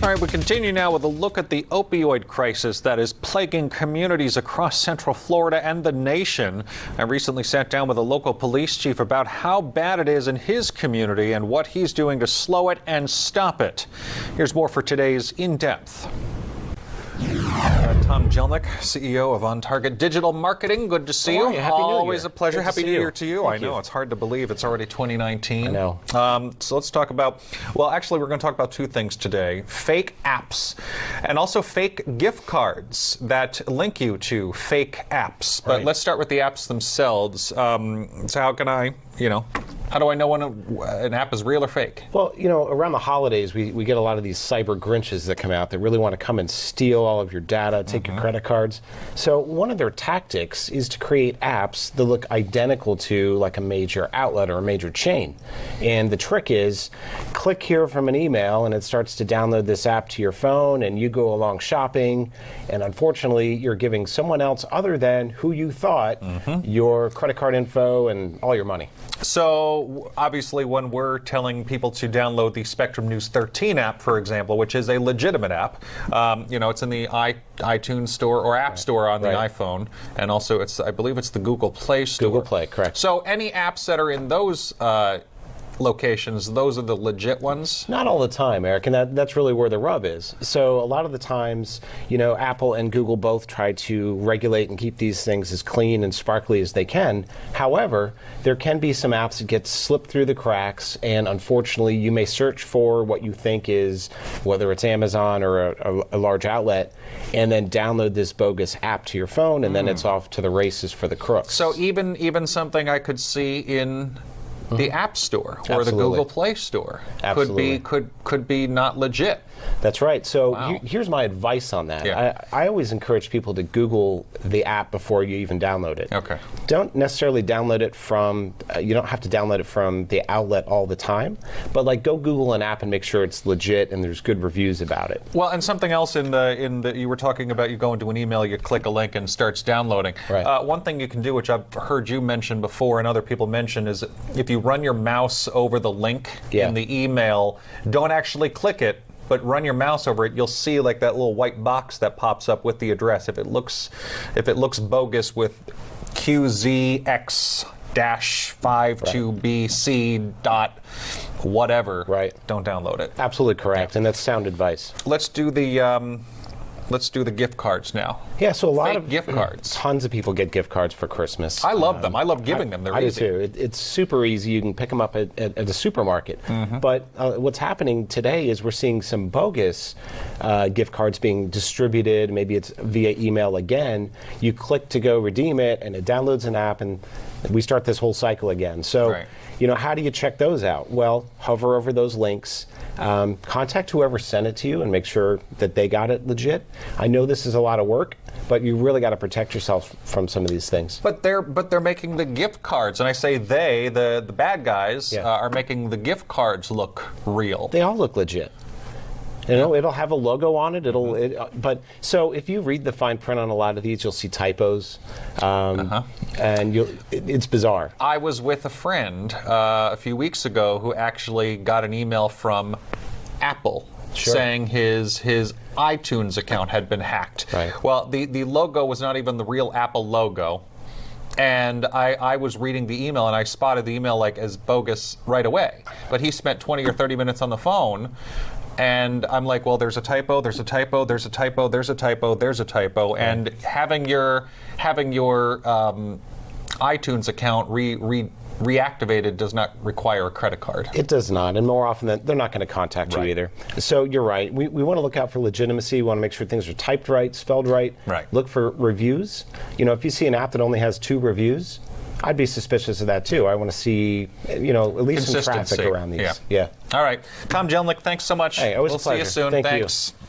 All right, we continue now with a look at the opioid crisis that is plaguing communities across Central Florida and the nation. I recently sat down with a local police chief about how bad it is in his community and what he's doing to slow it and stop it. Here's more for today's In Depth. Tom Jelneck, CEO of On Target Digital Marketing. Good to see you. Happy New Year. Always a pleasure. Happy New Year to you. Thank I know you. it's hard to believe it's already 2019. I know. So let's talk about, well, actually, we're going to talk about two things today: fake apps and also fake gift cards that link you to fake apps. But let's start with the apps themselves. So how can I, how do I know when an app is real or fake? Well, around the holidays, we get a lot of these cyber Grinches that come out that really want to come and steal all of your data, take your credit cards. So one of their tactics is to create apps that look identical to like a major outlet or a major chain. And the trick is, click here from an email and it starts to download this app to your phone, and you go along shopping, and unfortunately you're giving someone else other than who you thought your credit card info and all your money. So obviously when we're telling people to download the Spectrum News 13 app, for example, which is a legitimate app, it's in the iTunes store or App Store on the iPhone, and also I believe it's the Google Play Store. Google Play, correct. So any apps that are in those locations, those are the legit ones? Not all the time, Eric, and that's really where the rub is. So a lot of the times, Apple and Google both try to regulate and keep these things as clean and sparkly as they can. However, there can be some apps that get slipped through the cracks, and unfortunately, you may search for what you think is, whether it's Amazon or a large outlet, and then download this bogus app to your phone, and then it's off to the races for the crooks. So even something I could see in the App Store or the Absolutely. Google Play Store Absolutely. could be not legit. That's right. So here's my advice on that. Yeah. I always encourage people to Google the app before you even download it. Okay. Don't necessarily download it from, you don't have to download it from the outlet all the time, but go Google an app and make sure it's legit and there's good reviews about it. Well, and something else in the you were talking about, you go into an email, you click a link and it starts downloading. Right. One thing you can do, which I've heard you mention before and other people mention, is if you run your mouse over the link in the email, don't actually click it, but run your mouse over it, you'll see like that little white box that pops up with the address. If it looks bogus with QZX-52BC dot whatever, don't download it. Absolutely correct, and that's sound advice. Let's do the gift cards now. Yeah, so a lot Fake of gift cards. Tons of people get gift cards for Christmas. I love them. I love giving them. They're easy. I do too. It's super easy. You can pick them up at a supermarket. But what's happening today is we're seeing some bogus gift cards being distributed. Maybe it's via email again. You click to go redeem it, and it downloads an app, and we start this whole cycle again. So, how do you check those out? Well, hover over those links. Contact whoever sent it to you and make sure that they got it legit. I know this is a lot of work, but you really got to protect yourself from some of these things. But they're making the gift cards, and I say the bad guys are making the gift cards look real. They all look legit. It'll have a logo on it. But so if you read the fine print on a lot of these, you'll see typos, and it's bizarre. I was with a friend a few weeks ago who actually got an email from Apple saying his iTunes account had been hacked. Right. Well, the logo was not even the real Apple logo. And I was reading the email, and I spotted the email as bogus right away. But he spent 20 or 30 minutes on the phone. And I'm like, well, there's a typo, there's a typo, there's a typo, there's a typo, there's a typo, and having your iTunes account reactivated does not require a credit card. It does not, and more often than they're not going to contact you either. So you're right. We want to look out for legitimacy. We want to make sure things are typed right, spelled right. Look for reviews. If you see an app that only has 2 reviews, I'd be suspicious of that too. I want to see, at least some traffic around these. Yeah. All right. Tom Jelneck, thanks so much. Hey, always a pleasure. See you soon. Thank Thanks. you.